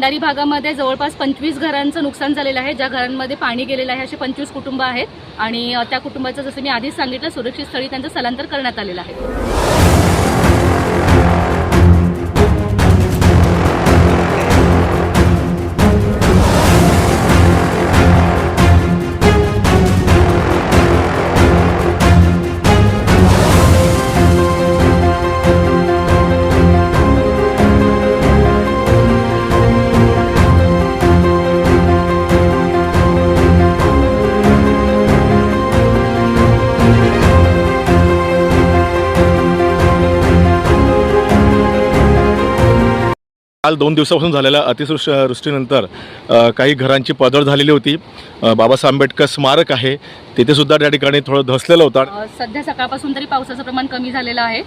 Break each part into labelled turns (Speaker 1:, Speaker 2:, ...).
Speaker 1: कंडारी भागामध्ये जवळपास 25 घरांचं नुकसान झालेलं आहे. ज्या घरांमध्ये पाणी गेलेलं आहे असे 25 कुटुंब आहेत आणि त्या कुटुंबाचं जसं मी आधीच सांगितलं सुरक्षित स्थळी त्यांचं स्थलांतर करण्यात आलेलं आहे.
Speaker 2: काल 2 दिवसापासून झालेल्या अतिवृष्टीनंतर काही घरांची पडझड झालेली होती. बाबासाहेब आंबेडकर स्मारक आहे तिथे सुद्धा त्या ठिकाणी थोडं धसलेलं होतं.
Speaker 1: सध्या सकाळपासून तरी पावसाचं प्रमाण कमी झालेलं आहे.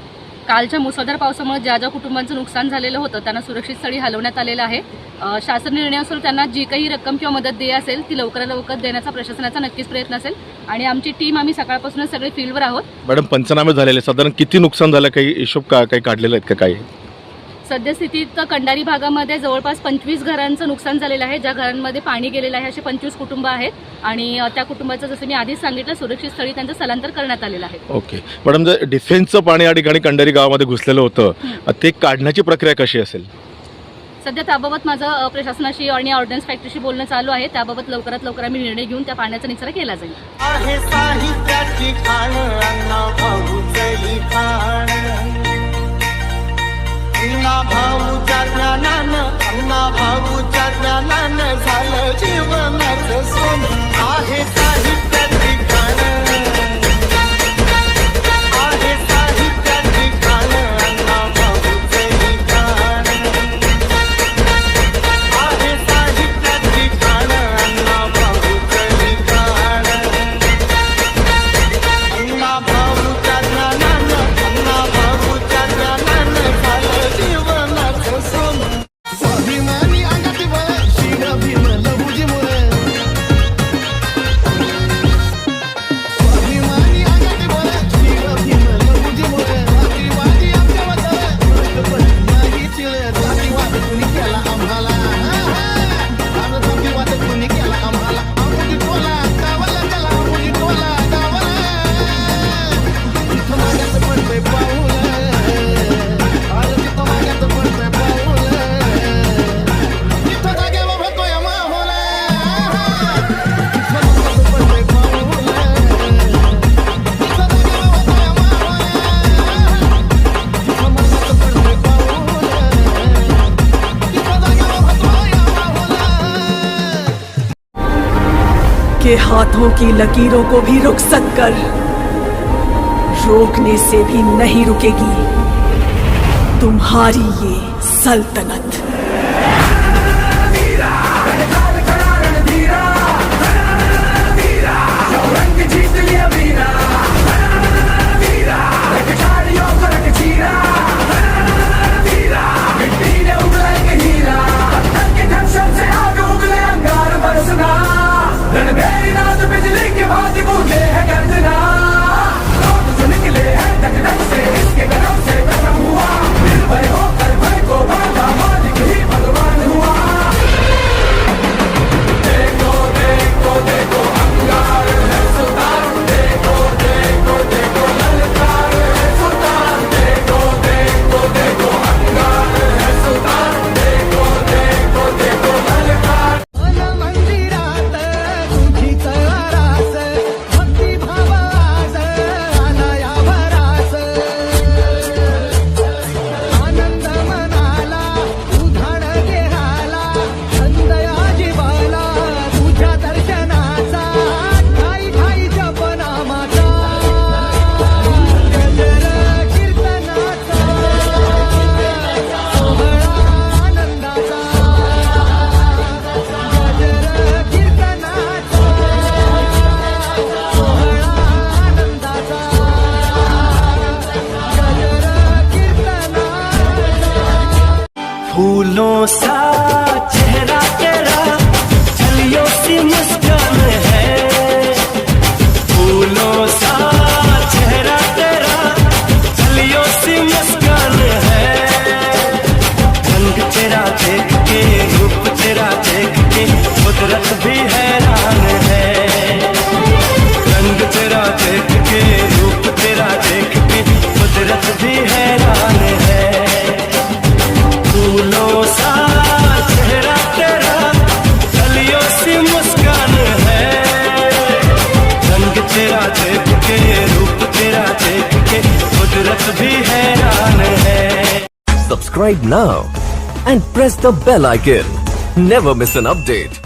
Speaker 1: कालच्या मुसळधार पावसामुळे ज्या ज्या कुटुंबांचं नुकसान झालेलं होतं त्यांना सुरक्षित स्थळी हलवण्यात आलेलं आहे. शासन निर्णयानुसार त्यांना जी काही रक्कम किंवा मदत देय असेल ती लवकरात लवकर देण्याचा प्रशासनाचा नक्कीच प्रयत्न असेल आणि आमची टीम आम्ही सकाळपासूनच सगळे फील्डवर आहोत.
Speaker 2: मॅडम, पंचनामे झालेले साधारण किती नुकसान झालं, काही हिशोब काही काढलेले आहेत का? काही
Speaker 1: सद्यस्थितीत कंडारी भागामध्ये जवळपास 25 घरांचं नुकसान झालेलं आहे. ज्या घरांमध्ये पाणी गेलेलं आहे असे 25 कुटुंब आहेत आणि त्या कुटुंबाचं जसं मी आधीच सांगितलं सुरक्षित स्थळी त्यांचं स्थलांतर करण्यात आलेलं आहे.
Speaker 2: ओके मॅडम, जर डिफेन्सचं पाणी या ठिकाणी कंडारी गावामध्ये घुसलेलं होतं ते काढण्याची प्रक्रिया कशी असेल?
Speaker 1: सध्या त्याबाबत माझं प्रशासनाशी आणि ऑर्डन्स फॅक्टरीशी बोलणं चालू आहे. त्याबाबत लवकरात लवकर आम्ही निर्णय घेऊन त्या पाण्याचा निचरा केला जाईल.
Speaker 3: भाऊच्या ज्ञानानं झालं जीवनाचं सोनं आहे साहित्याची गाणं आहे साहित्याची गाणं अण्णा भाऊचंही गाणं आहे साहित्याची गाणं अण्णा भाऊचंही गाणं अण्णा भाऊच्या ज्ञानानं झालं जीवनाचं सोनं. स्वाभिमानी अंगाची बळ शिर भीम लहुजी मुळे स्वाभिमानी अंगाची बळ शिर भीम लहुजी मुळे जातीवादी आमच्या वतन नाही चिळे जातीवाद कुणी केला आम्हाला जातीवाद कुणी केला आम्हाला आमुजी टोला गावाला चला आमुजी टोला गावाला इथं मागायचं पडतंय पाऊल आज तिथं मागायचं पडतंय पाऊल तिथं जागेवर होतोय माहोल इथं मागायचं पडतंय पाऊल तिथं जागेवर होतोय माहोल इथं मागायचं पडतंय पाऊल तिथं जागेवर होतोय माहोल.
Speaker 4: के हाथों की लकीरों को भी रुखसत कर रोकने से भी नहीं रुकेगी तुम्हारी ये सल्तनत.
Speaker 3: मंदिरात तुझी तळारास भक्ती भावा दौलत भी हैरान है।
Speaker 5: Subscribe now and press the bell icon. Never miss an update.